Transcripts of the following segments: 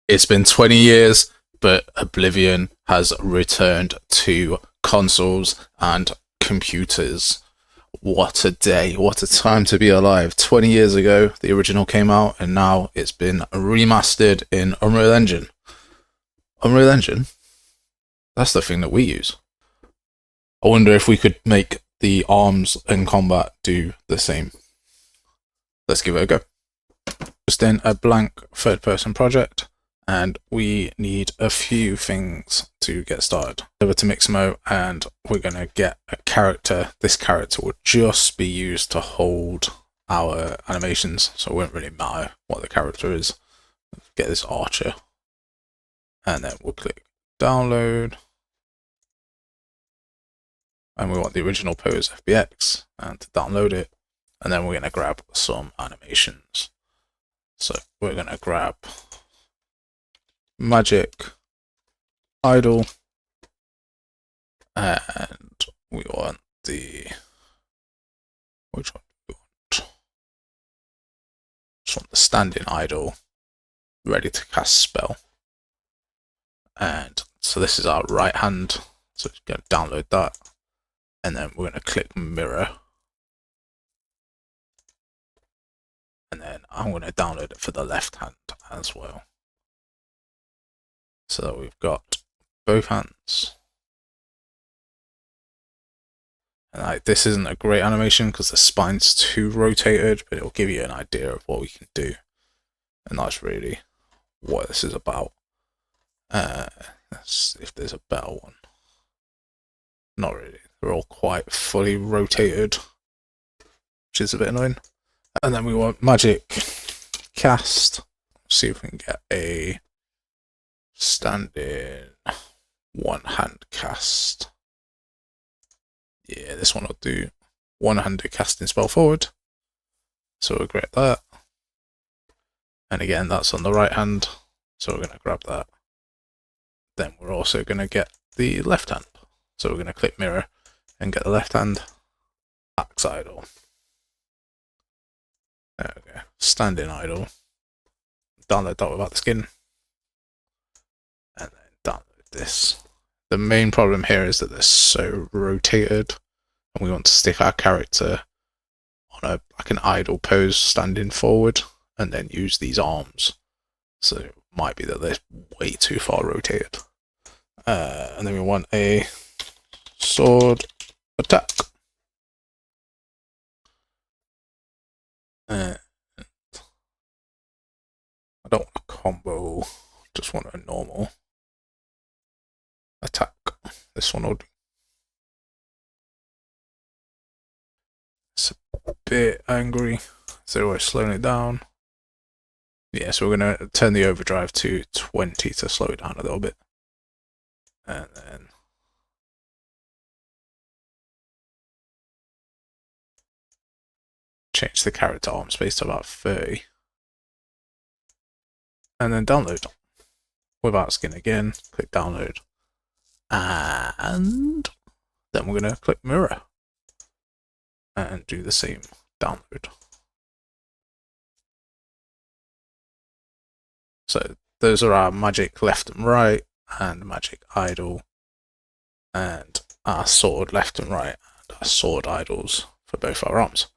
It's been 20 years, but Oblivion has returned to consoles and computers. What a day, what a time to be alive. 20 years ago, the original came out, and now it's been remastered in Unreal Engine. Unreal Engine? That's the thing that we use. I wonder if we could make the arms in combat do the same. Let's give it a go. Just in a blank third-person project, and we need a few things to get started. Over to Mixamo, and we're going to get a character. This character will just be used to hold our animations, so it won't really matter what the character is. Let's get this archer, and then we'll click download, and we want the original pose FBX, and to download it, and then we're going to grab some animations. So we're going to grab Magic Idle, and we want the, which one do we want? Just want the standing idle, ready to cast spell. And so this is our right hand, so we're going to download that, and then we're going to click mirror, and then I'm going to download it for the left hand as well. So that we've got both hands. And this isn't a great animation because the spine's too rotated, but it'll give you an idea of what we can do. And that's really what this is about. Let's see if there's a better one. Not really. They're all quite fully rotated, which is a bit annoying. And then we want magic cast. See if we can get a standing one-hand cast. Yeah, this one will do one-handed casting spell forward. So we'll grab that. And again, that's on the right hand. So we're going to grab that. Then we're also going to get the left hand. So we're going to click mirror and get the left hand. Axe idle. There we go. Standing idle. Download that without the skin. And then download this. The main problem here is that they're so rotated, and we want to stick our character on like an idle pose standing forward, and then use these arms. So it might be that they're way too far rotated. And then we want a sword attack. I don't want a combo, just want a normal attack. This one will do. It's a bit angry, so we're slowing it down. Yeah, so we're going to turn the overdrive to 20 to slow it down a little bit. And then change the character arm space to about 30. And then download. Without skin again, click download. And then we're going to click mirror and do the same download. So those are our magic left and right, and magic idle, and our sword left and right, and our sword idles for both our arms.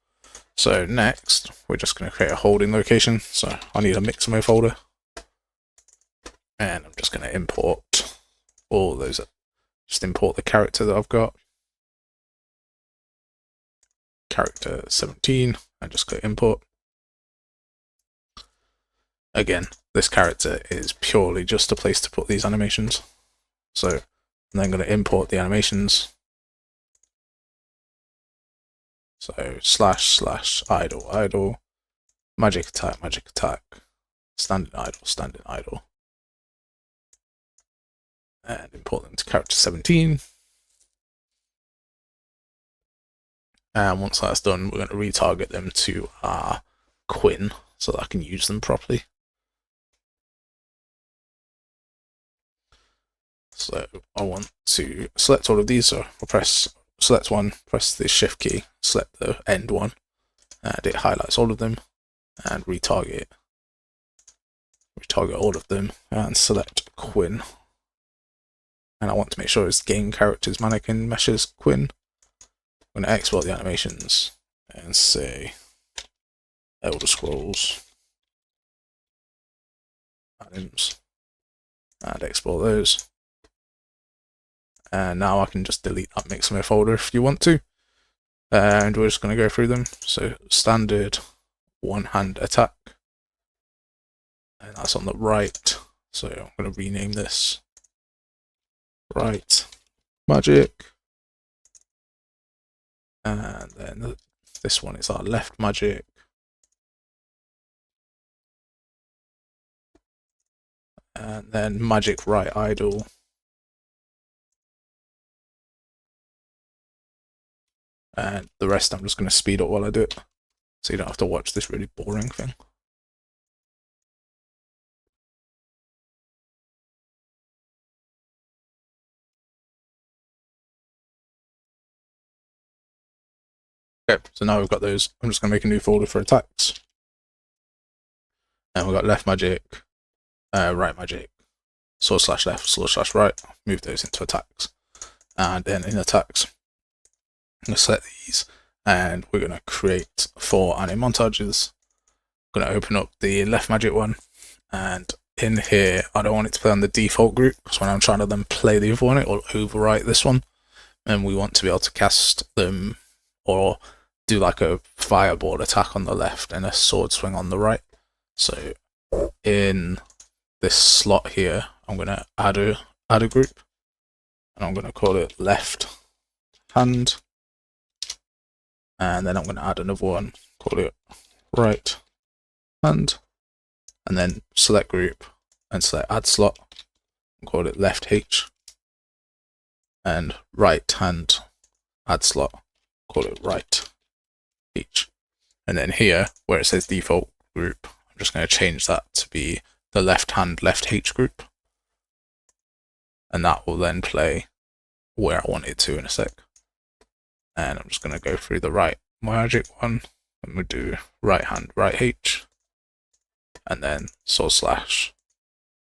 So next, we're just going to create a holding location. So I need a Mixamo folder, and I'm just going to import all those. Just import the character that I've got, character 17, and just click import. Again, this character is purely just a place to put these animations. So I'm then going to import the animations. So / idle, magic attack, standing idle. And import them to character 17. And once that's done, we're going to retarget them to our Quinn so that I can use them properly. So I want to select all of these, so I'll press select one, press the shift key, select the end one, and it highlights all of them, and retarget retarget all of them and select Quinn. And I want to make sure it's game characters mannequin meshes Quinn. I'm going to export the animations and say elderscrolls items and export those. And now I can just delete that Mixamo folder if you want to. And we're just going to go through them. So standard one-hand attack. And that's on the right. So I'm going to rename this right magic. And then this one is our left magic. And then magic right idle. And the rest I'm just going to speed up while I do it, so you don't have to watch this really boring thing. Okay, so now we've got those. I'm just going to make a new folder for attacks. And we've got left magic, right magic, /left/right. Move those into attacks. And then in attacks, I'm going to select these, and we're going to create 4 anime montages. I'm going to open up the left magic one, and in here, I don't want it to play on the default group, because when I'm trying to then play the other one, it will overwrite this one. And we want to be able to cast them or do like a fireball attack on the left and a sword swing on the right. So in this slot here, I'm going to add a group, and I'm going to call it left hand. And then I'm going to add another one, call it right hand, and then select group and select add slot, and call it left H, and right hand add slot, call it right H. And then here, where it says default group, I'm just going to change that to be the left hand left H group, and that will then play where I want it to in a sec. And I'm just going to go through the right magic one, and we'll do right hand right H, and then /,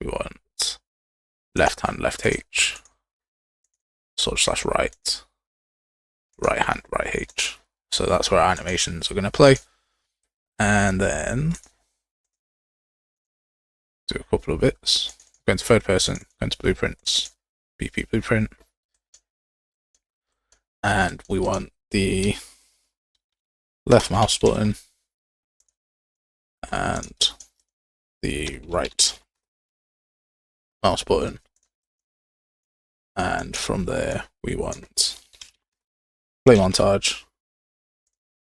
we want left hand left H, /right, right hand right H. So that's where our animations are going to play. And then do a couple of bits. Go into third person, go into blueprints, BP blueprint, and we want the left mouse button and the right mouse button, and from there we want play montage.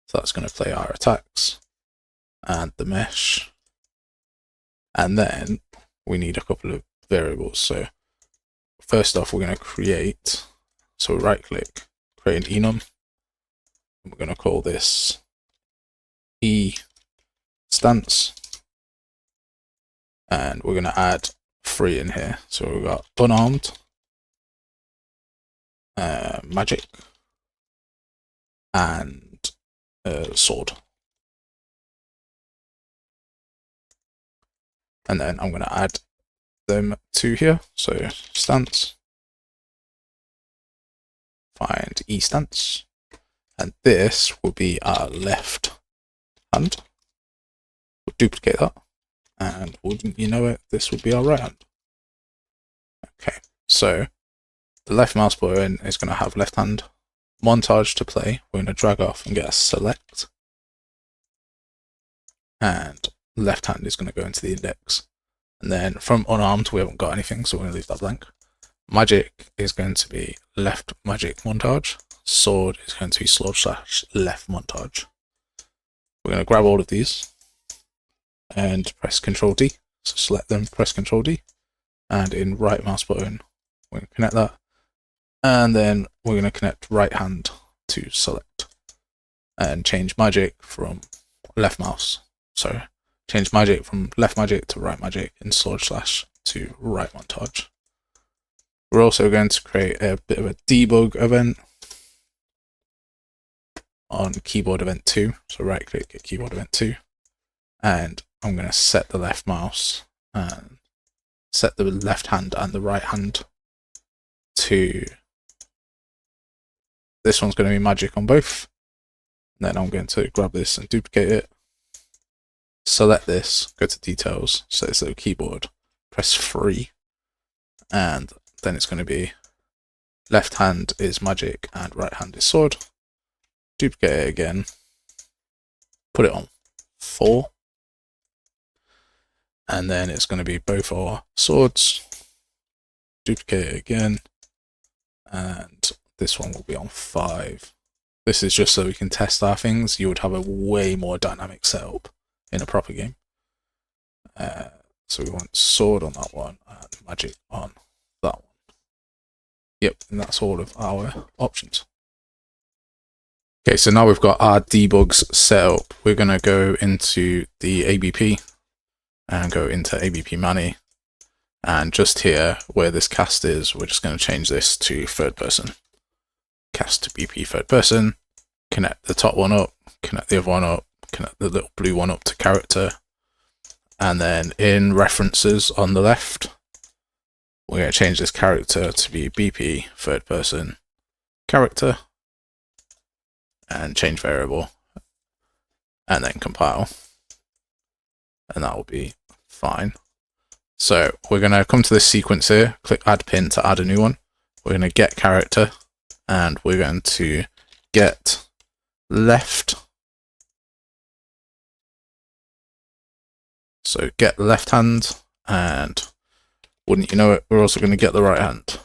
So that's going to play our attacks and the mesh, and then we need a couple of variables. So first off, we're going to create, so right click, create an enum, and we're going to call this e stance, and we're going to add 3 in here. So we've got unarmed, magic, and sword. And then I'm going to add them to here. So stance, find e stance, and this will be our left hand. We'll duplicate that, and wouldn't you know it, this will be our right hand. Okay, so the left mouse button is going to have left hand montage to play. We're going to drag off and get a select, and left hand is going to go into the index. And then from unarmed, we haven't got anything, so we're going to leave that blank. Magic is going to be left magic montage. Sword is going to be /left montage. We're going to grab all of these and press Ctrl D. So select them, press Ctrl D, and in right mouse button, we're going to connect that. And then we're going to connect right hand to select and change magic from left mouse. So change magic from left magic to right magic in / to right montage. We're also going to create a bit of a debug event on keyboard event 2. So right click at keyboard event 2, and I'm going to set the left mouse and set the left hand and the right hand to, this one's going to be magic on both. And then I'm going to grab this and duplicate it. Select this, go to details, so it's a keyboard, press 3, and then it's going to be left hand is magic and right hand is sword. Duplicate it again, put it on 4, and then it's going to be both our swords. Duplicate it again, and this one will be on 5. This is just so we can test our things. You would have a way more dynamic setup in a proper game. So we want sword on that one and magic on that one. Yep, and that's all of our options. Okay, so now we've got our debugs set up. We're going to go into the ABP and go into ABP Mani. And just here where this cast is, we're just going to change this to third person. Cast to BP third person, connect the top one up, connect the other one up, connect the little blue one up to character, and then in references on the left, we're going to change this character to be BP third person character, and change variable, and then compile, and that will be fine. So we're going to come to this sequence here, click add pin to add a new one. We're going to get character, and we're going to get left. So get left hand, and wouldn't you know it, we're also going to get the right hand.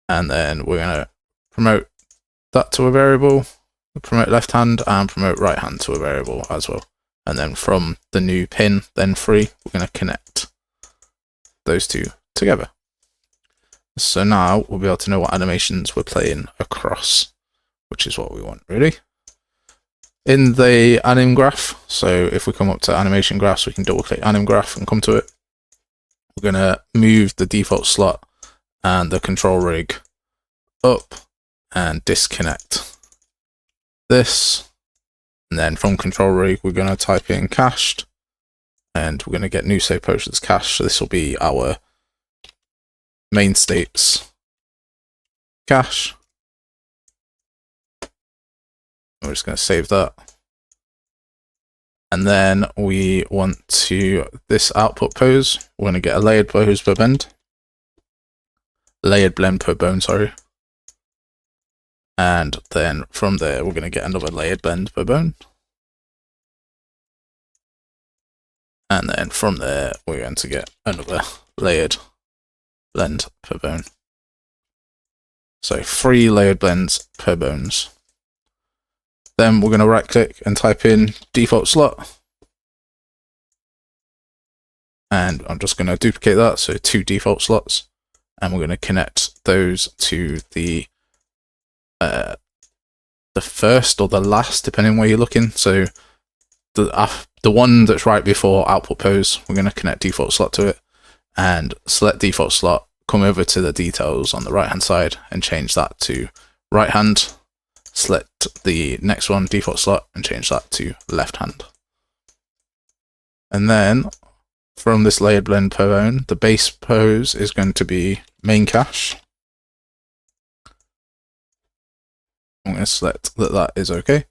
And then we're going to promote that to a variable, promote left hand, and promote right hand to a variable as well. And then from the new pin, then free, we're going to connect those two together. So now we'll be able to know what animations we're playing across, which is what we want, really. In the anim graph, so if we come up to animation graphs, we can double click anim graph and come to it. We're going to move the default slot and the control rig up and disconnect this. And then from control rig, we're going to type in cached, and we're going to get new save potions cached. So this will be our main states cache. We're just going to save that. And then we want to, this output pose, we're going to get a layered pose per bend. Layered blend per bone, sorry. And then from there, we're going to get another layered blend per bone. And then from there, we're going to get another layered blend per bone. So 3 layered blends per bones. Then we're going to right click and type in default slot. And I'm just going to duplicate that, so 2 default slots. And we're going to connect those to the first or the last, depending on where you're looking. So the one that's right before output pose, we're going to connect default slot to it, and select default slot, come over to the details on the right hand side and change that to right hand. Select the next one, default slot, and change that to left hand. And then from this layered blend per bone, the base pose is going to be main cache. I'm going to select that that is okay.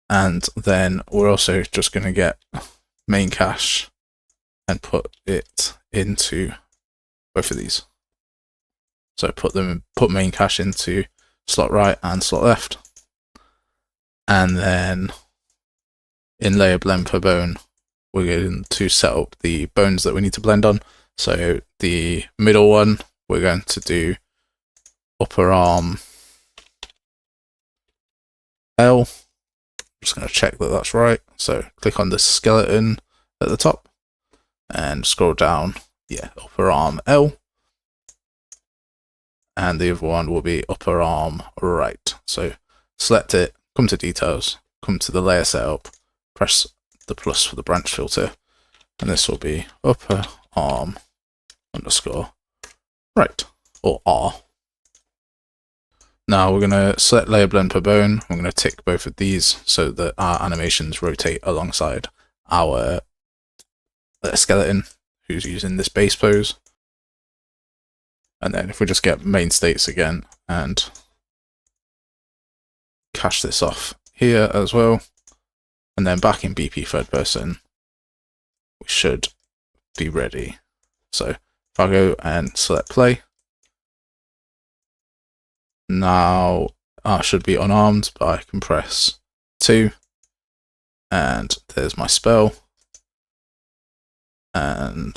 And then we're also just going to get main cache and put it into both of these. So put main cache into slot right and slot left. And then in layer blend per bone, we're going to set up the bones that we need to blend on. So the middle one, we're going to do upper arm L. I'm just going to check that that's right. So click on the skeleton at the top and scroll down. Yeah, upper arm L. And the other one will be upper arm right. So select it, come to details, come to the layer setup, press the plus for the branch filter, and this will be upper arm underscore right, or R. Now we're going to select layer blend per bone. I'm going to tick both of these so that our animations rotate alongside our a skeleton who's using this base pose. And then if we just get main states again and cache this off here as well, and then back in BP third person, we should be ready. So if I go and select play, now I should be unarmed, but I can press 2, and there's my spell. And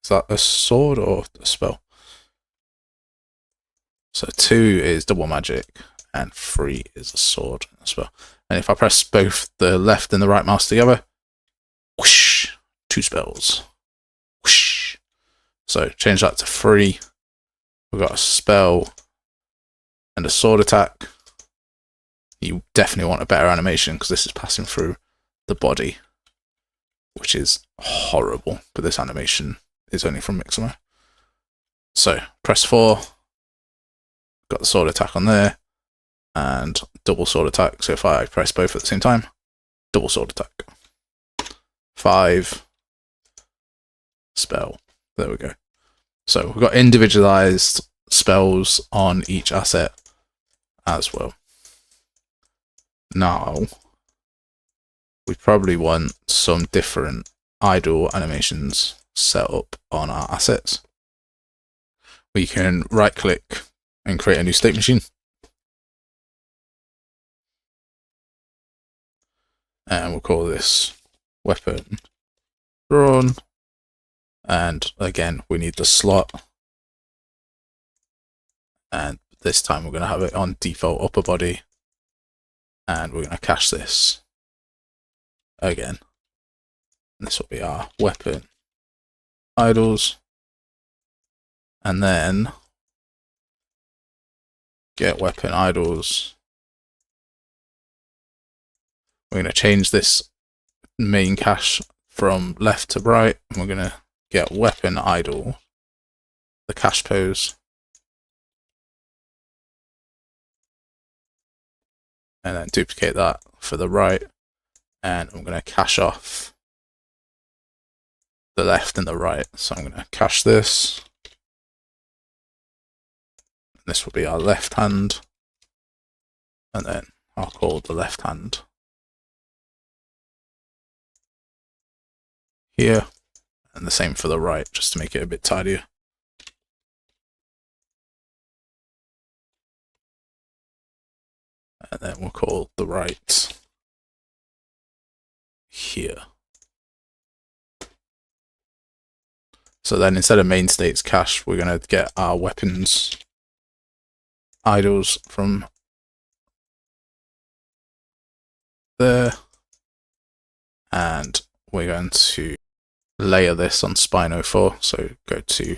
is that a sword or a spell? So 2 is double magic, and 3 is a sword and a spell. And if I press both the left and the right mouse together, whoosh, 2 spells. Whoosh. So change that to 3. We've got a spell and a sword attack. You definitely want a better animation because this is passing through the body, which is horrible, but this animation is only from Mixamo. So press 4, got the sword attack on there, and double sword attack. So if I press both at the same time, double sword attack. 5, spell. There we go. So we've got individualized spells on each asset as well. Now, we probably want some different idle animations set up on our assets. We can right click and create a new state machine. And we'll call this weapon drawn. And again, we need the slot. And this time we're going to have it on default upper body. And we're going to cache this again. And this will be our weapon idols. And then get weapon idols. We're going to change this main cache from left to right. And we're going to get weapon idol, the cache pose. And then duplicate that for the right. And I'm going to cache off the left and the right. So I'm going to cache this. This will be our left hand. And then I'll call the left hand here. And the same for the right, just to make it a bit tidier. And then we'll call the right here. So then instead of main states cache, we're going to get our weapons idols from there. And we're going to layer this on spine 04. So go to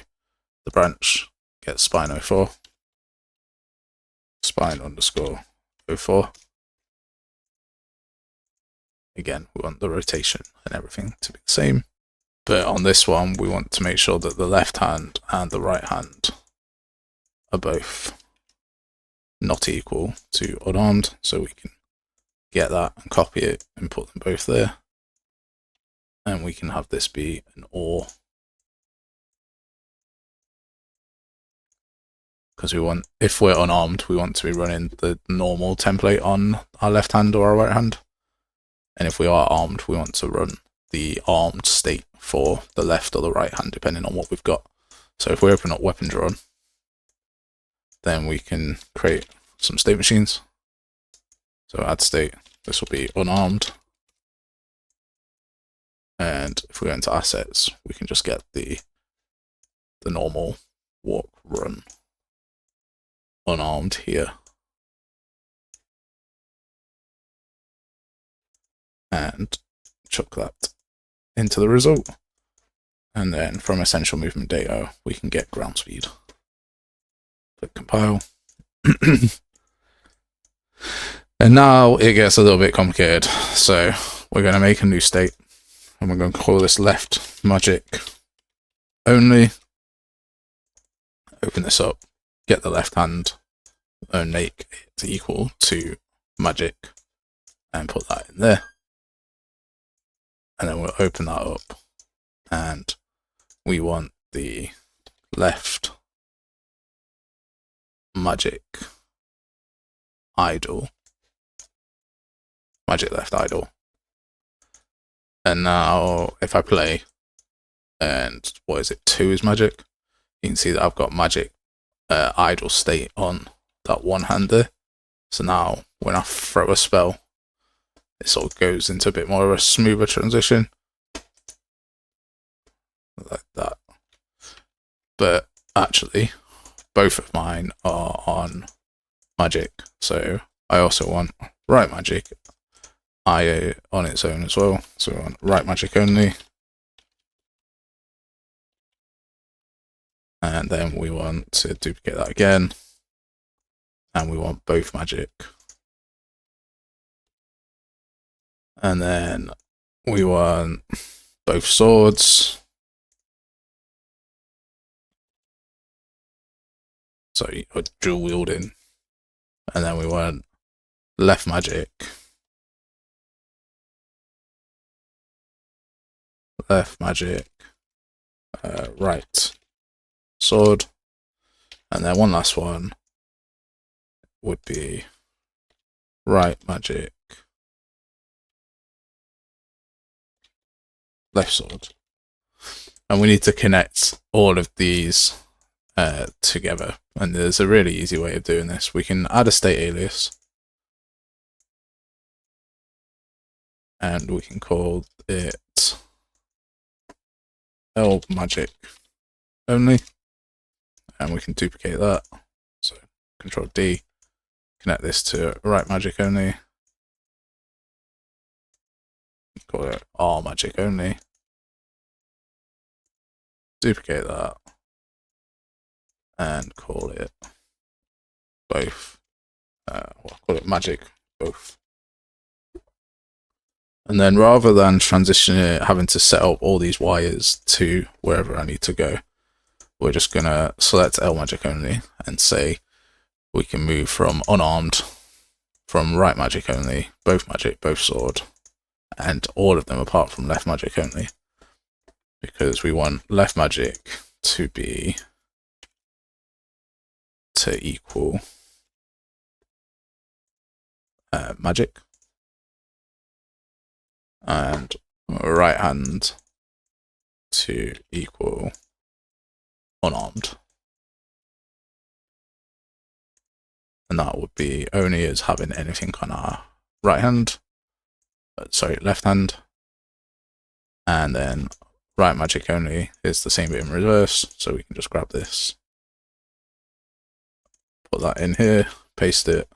the branch, get spine 04, spine underscore 04. Again, we want the rotation and everything to be the same. But on this one, we want to make sure that the left hand and the right hand are both not equal to unarmed. So we can get that and copy it and put them both there. And we can have this be an OR. Because we want, if we're unarmed, we want to be running the normal template on our left hand or our right hand. And if we are armed, we want to run the armed state for the left or the right hand, depending on what we've got. So if we open up weapon drawn, then we can create some state machines. So add state, this will be unarmed. And if we go into assets, we can just get the normal walk run unarmed here. And chuck that into the result. And then from essential movement data, we can get ground speed. Click compile. And now it gets a little bit complicated. So we're going to make a new state. And we're going to call this left magic only. Open this up. Get the left hand and make it equal to magic. And put that in there. And then we'll open that up and we want the left magic idle, magic left idle. And now if I play, and what is it, 2 is magic, you can see that I've got magic idle state on that one hand there. So now when I throw a spell, it sort of goes into a bit more of a smoother transition, like that. But actually, both of mine are on magic, so I also want right magic IO on its own as well. So we want right magic only, and then we want to duplicate that again, and we want both magic, and then we want both swords. So you're dual wielding, and then we want left magic, right sword, and then one last one would be right magic, left sword. And we need to connect all of these together, and there's a really easy way of doing this. We can add a state alias, and we can call it L magic only, and we can duplicate that. So Control D, connect this to right magic only, call it R magic only, duplicate that, and call it both. We'll call it magic both. And then rather than transitioning it, having to set up all these wires to wherever I need to go, we're just going to select L magic only and say we can move from unarmed, from right magic only, both magic, both sword, and all of them apart from left magic only, because we want left magic to equal magic, and right hand to equal unarmed. And that would be only as having anything on our right hand, left hand, and then right magic only is the same bit in reverse, so we can just grab this, put that in here, paste it,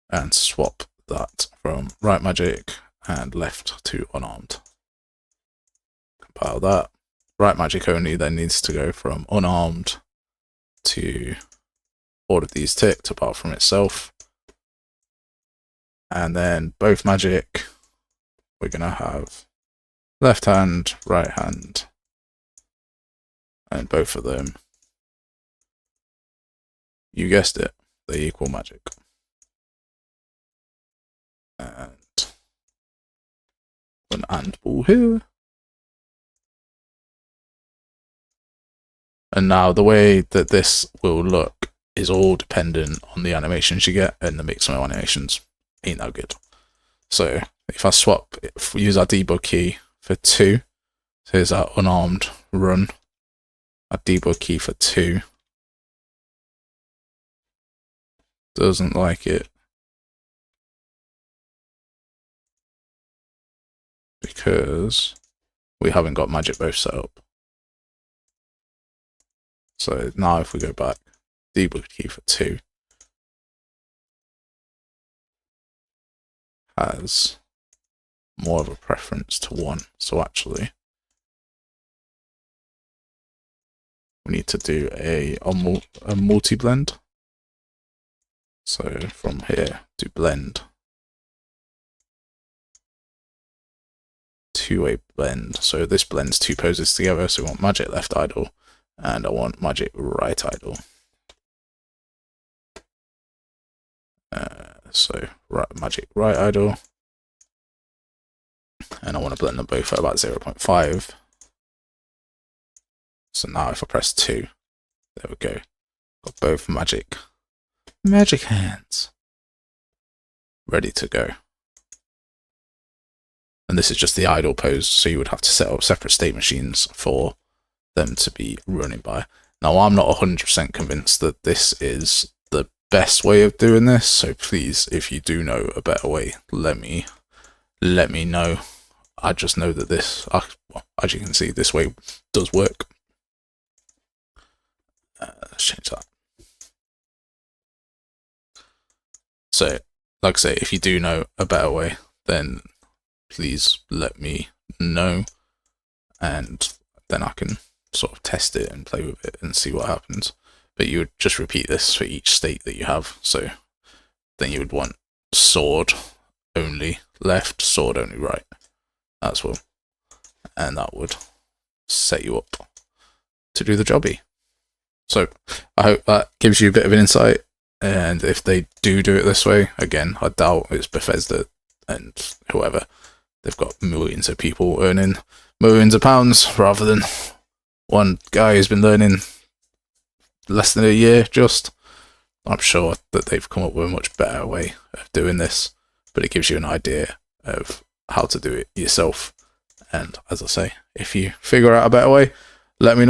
and swap that from right magic and left to unarmed. Compile that. Right magic only then needs to go from unarmed to all of these ticked apart from itself. And then both magic, we're going to have left hand, right hand, and both of them, you guessed it, they equal magic. And an and ball here. And now the way that this will look is all dependent on the animations you get, and the Mixamo animations ain't that good. So if I use our debug key for 2, so here's our unarmed run, our debug key for 2, doesn't like it, because we haven't got magic both set up. So now if we go back, debug key for 2 has more of a preference to 1. So actually, we need to do a multi-blend. So from here to blend, two-way blend. So this blends 2 poses together. So we want magic left idle, and I want magic right idle. So magic right idle, and I want to blend them both at about 0.5. So now if I press 2, there we go. Got both magic hands ready to go. And this is just the idle pose, so you would have to set up separate state machines for them to be running by. Now, I'm not 100% convinced that this is the best way of doing this, so please, if you do know a better way, let me know. I just know that this, well, as you can see, this way does work. Let's change that. So, like I say, if you do know a better way, then please let me know, and then I can sort of test it and play with it and see what happens. But you would just repeat this for each state that you have. So then you would want sword only left, sword only right. That's all. And that would set you up to do the jobby. So I hope that gives you a bit of an insight. And if they do it this way, again, I doubt it's Bethesda and whoever. They've got millions of people earning millions of pounds rather than one guy who's been learning less than a year just. I'm sure that they've come up with a much better way of doing this, but it gives you an idea of how to do it yourself. And as I say, if you figure out a better way, let me know.